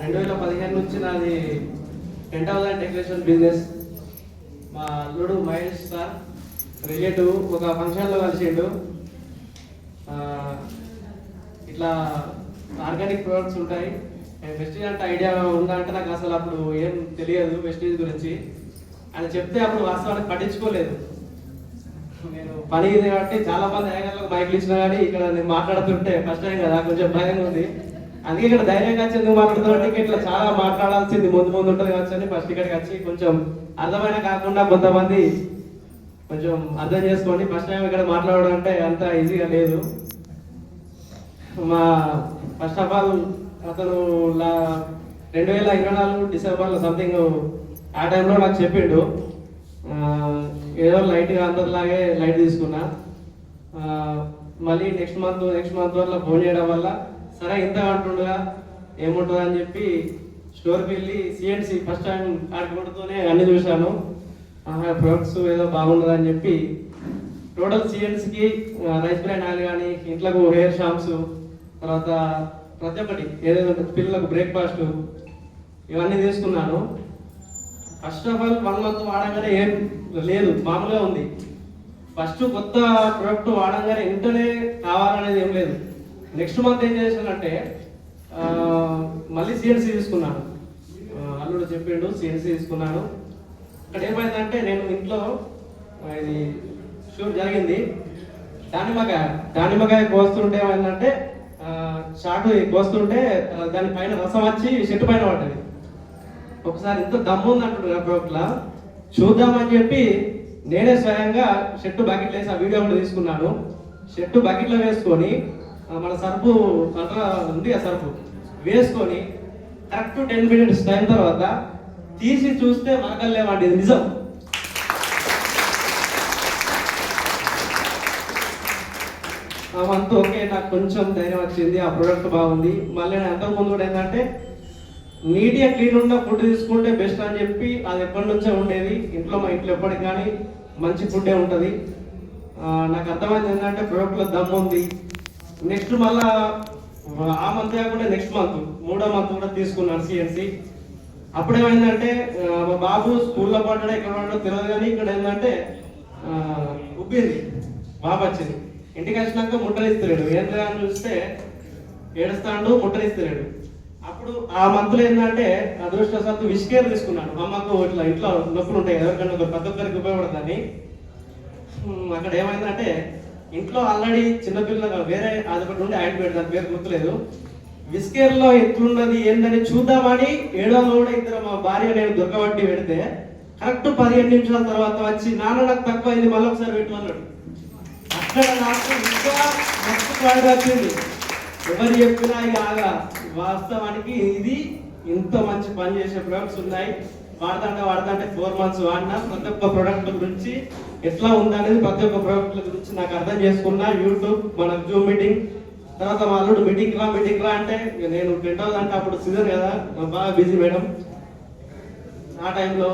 2015 నుంచి నాది tent house and decoration business. మా అల్లుడు మహేష్ సార్ రిలేటివ్ ఒక ఫంక్షన్లో కలిసిండు. ఇట్లా ఆర్గానిక్ ప్రొడక్ట్స్ ఉంటాయి, వెస్టీజ్ అంటే ఐడియా ఉందా అంటే నాకు అసలు అప్పుడు ఏం తెలియదు వెస్టీజ్ గురించి. అని చెప్తే అప్పుడు వాస్తవానికి పట్టించుకోలేదు. నేను పని ఇది కాబట్టి చాలా మంది ఏగలకు మైకులు ఇచ్చినా కానీ ఇక్కడ నేను మాట్లాడుతుంటే ఫస్ట్ టైం కదా కొంచెం భయంగా ఉంది. అందుకే ఇక్కడ ధైర్యంగా వచ్చి ఎందుకు మాట్లాడుతుంటే ఇట్లా చాలా మాట్లాడాల్సింది ముందు ఉంటుంది కావచ్చు అని ఫస్ట్ ఇక్కడికి వచ్చి కొంచెం అర్థమైనా కాకుండా కొంతమంది కొంచెం అర్థం చేసుకోండి. ఫస్ట్ టైం ఇక్కడ మాట్లాడడం అంటే అంత ఈజీగా లేదు. మా ఫస్ట్ ఆఫ్ ఆల్ అతను 2024 డిసెంబర్లో సంథింగ్ ఆ టైంలో నాకు చెప్పిండు, ఏదో లైట్గా అందరిలాగే లైట్ తీసుకున్నా. మళ్ళీ నెక్స్ట్ మంత్ వల్ల ఫోన్ చేయడం వల్ల సరే ఇంత అంటుండగా ఏముంటుంది అని చెప్పి స్టోర్కి వెళ్ళి సిఎన్సి ఫస్ట్ టైం ఆడుకుంటూనే అన్ని చూశాను. ప్రొడక్ట్స్ ఏదో బాగుంటుంది అని చెప్పి టోటల్ సిఎన్సికి రైస్ బ్రాండ్ ఆయిల్ కానీ ఇంట్లోకి హెయిర్ షాంప్స్, తర్వాత ప్రతి ఒక్కటి ఏదైనా పిల్లలకు బ్రేక్ఫాస్ట్ ఇవన్నీ తీసుకున్నాను. ఫస్ట్ ఆఫ్ ఆల్ 1 month వాడంగానే ఏం లేదు, మామూలుగా ఉంది. ఫస్ట్ కొత్త ప్రోడక్ట్ వాడంగానే ఇంటనే కావాలనేది ఏం లేదు. నెక్స్ట్ మంత్ ఏం చేశానంటే మళ్ళీ సిఎన్సి తీసుకున్నాను. అల్లుడు చెప్పిండు సిఎన్సి తీసుకున్నాను. ఇక్కడ ఏమైందంటే నేను ఇంట్లో ఇది షూట్ జరిగింది, దానిమ్మకాయ కోస్తుంటే ఏమైందంటే షార్ట్ కోస్తుంటే దాని పైన రసం వచ్చి చెట్టు పైన పడ్డది. ఒకసారి ఇంత దమ్ము ఉంది అంటున్నారు ప్రోడక్ట్లా చూద్దామని చెప్పి నేనే స్వయంగా షెట్టు బకెట్లో వేసి ఆ వీడియో కూడా తీసుకున్నాను. షెట్టు బకెట్లో వేసుకొని మన సర్పు అంతా ఉంది ఆ సర్పు వేసుకొని కరెక్ట్ 10 minutes టైం తర్వాత తీసి చూస్తే మరకలేమండి, ఇది నిజం. అంతా ఓకే, నాకు కొంచెం ధైర్యం వచ్చింది, ఆ ప్రోడక్ట్ బాగుంది. మళ్ళీ నేను అంతకుముందు కూడా ఏంటంటే నీట్గా క్లీన్ ఉన్న ఫుడ్ తీసుకుంటే బెస్ట్ అని చెప్పి అది ఎప్పటి నుంచో ఉండేది. మా ఇంట్లో ఎప్పటికి కానీ మంచి ఫుడ్డే ఉంటుంది. నాకు అర్థమైంది ఏంటంటే ప్రోడక్ట్లో దమ్ము ఉంది. నెక్స్ట్ మళ్ళా ఆ మంత్ కాకుండా నెక్స్ట్ మంత్ 3వ month కూడా తీసుకున్నాను సిఎన్సి. అప్పుడు ఏమైందంటే మా బాబు స్కూల్లో పడ్డా ఇక్కడ పడ్డా తెలియదు, కానీ ఇక్కడ ఏంటంటే ఉబ్బింది, బాబు వచ్చింది. ఇంటికి వచ్చినాక ముట్టనిస్తలేడు, ఏం అని చూస్తే ఏడుస్తాడు, ముట్టనిస్తలేడు. అప్పుడు ఆ మంత్లో ఏంటంటే అదృష్టవశాత్తు విష్కేర్ తీసుకున్నాను. అమ్మకు ఇట్లా ఇంట్లో నొప్పులు ఉంటాయి, ఎవరికన్నా ప్రతి ఒక్కరికి ఉపయోగపడుతుందని. అక్కడ ఏమైందంటే ఇంట్లో ఆల్రెడీ చిన్నపిల్లలు వేరే అది ఒకటి ఉండి ఆయన పెడతాను, దాని పేరు గుర్తులేదు. విస్కేర్లో ఎట్లున్నది ఏందని చూద్దామని 7వ కూడా ఇద్దరు మా భార్య నేను దొరకబట్టి పెడితే కరెక్ట్ 15 నిమిషాల తర్వాత వచ్చి నాన్న నాకు తక్కువ అయింది మళ్ళీ ఒకసారి పెట్టమన్నాడు. అక్కడ నాకు ఇంకా మస్తు క్వాలిటీ వచ్చింది. ఎవరు చెప్పినా ఇక ఆగా వాస్తవానికి ఇది ఇంత మంచి పని చేసే ప్రొడక్ట్స్ ఉన్నాయి. వాడతాంటే 4 months వాడినా ప్రతి ఒక్క ప్రోడక్ట్ల గురించి ఎట్లా ఉందనేది ప్రతి ఒక్క ప్రోడక్ట్ల గురించి నాకు అర్థం చేసుకున్నా. యూట్యూబ్, మన జూమ్ మీటింగ్, తర్వాత మా అల్లుడు మీటింగ్ రా అంటే నేను టెంట్ హౌస్ అంటే అప్పుడు సీజన్ కదా, బాగా బిజీ మేడం. ఆ టైంలో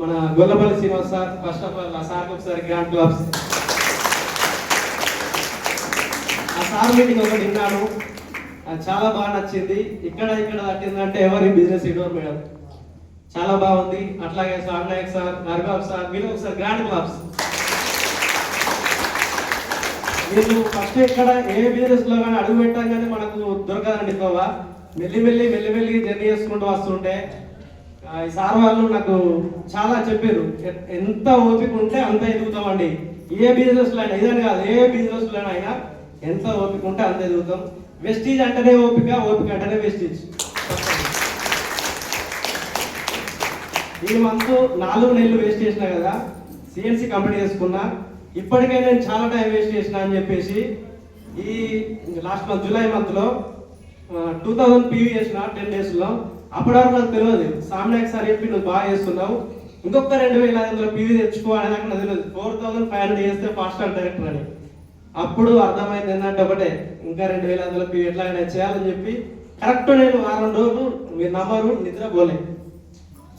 మన Gollapalli Srinivas sir first of all ఆ సార్కి ఒకసారి గ్రాండ్ క్లాప్స్. ఆ సార్ మీటింగ్ ఒకటి విన్నాను, అది చాలా బాగా నచ్చింది. ఇక్కడ తట్టిందంటే ఎవరి బిజినెస్ ఇడోర్ మేడం, చాలా బాగుంది. అట్లాగే సార్ నాయక్ సార్, నర్బాబ్ సార్, మీరు ఒకసారి గ్రాండ్ క్లాప్స్. వీళ్ళు ఫస్ట్ ఇక్కడ ఏ బిజినెస్ లో కానీ అడుగు పెట్టగానే మనకు దొరకదండి తోవా. మెల్లి జర్నీ చేసుకుంటూ వస్తుంటే ఈ సార్ వాళ్ళు నాకు చాలా చెప్పారు, ఎంత ఓపిక ఉంటే అంత ఎదుగుతామండి. ఏ బిజినెస్ లో అయినా, ఇదని కాదు, ఏ బిజినెస్ లో అయినా ఎంత ఓపిక ఉంటే అంత ఎదుగుతాం. వెస్టీజ్ అంటేనే ఓపిక అంటేనే వెస్టీజ్. ఈ మంత్ 4 నెలలు వేస్ట్ చేసినా కదా, సిఎన్సి కంప్లీట్ చేసుకున్నా. ఇప్పటికే నేను చాలా టైం వేస్ట్ చేసిన అని చెప్పేసి ఈ లాస్ట్ మంత్ జూలై మంత్లో 2000 PV చేసిన 10 daysలో. అప్పటి వరకు నాకు తెలియదు, సామ్నాయక్ సార్ చెప్పి నువ్వు బాగా చేస్తున్నావు, ఇంకొక 2500 PV తెచ్చుకోవాలని నాకు తెలియదు. 4500 చేస్తే ఫాస్ట్ అండ్ డైరెక్టర్ అని. అప్పుడు అర్థమైంది ఏంటంటే ఒకటే, ఇంకా 2500 PV ఎట్లాగైనా చేయాలని చెప్పి కరెక్ట్ నేను 6 రోజులు మీరు నమ్మరు నిద్ర పోలే.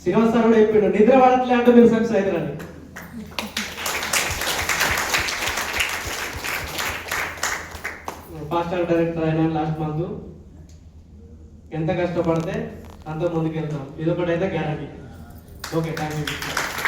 శ్రీనివాస్ సార్ కూడా చెప్పిండు, నిద్ర పడట్లే అంటే మీరు సక్సెస్ అవుతారని. ఫాస్ట్ డైరెక్టర్ అయినా లాస్ట్ మంత్ ఎంత కష్టపడితే అంత ముందుకు వెళ్తాం. ఇదొకటైతే గ్యారంటీ. Okay, thank you.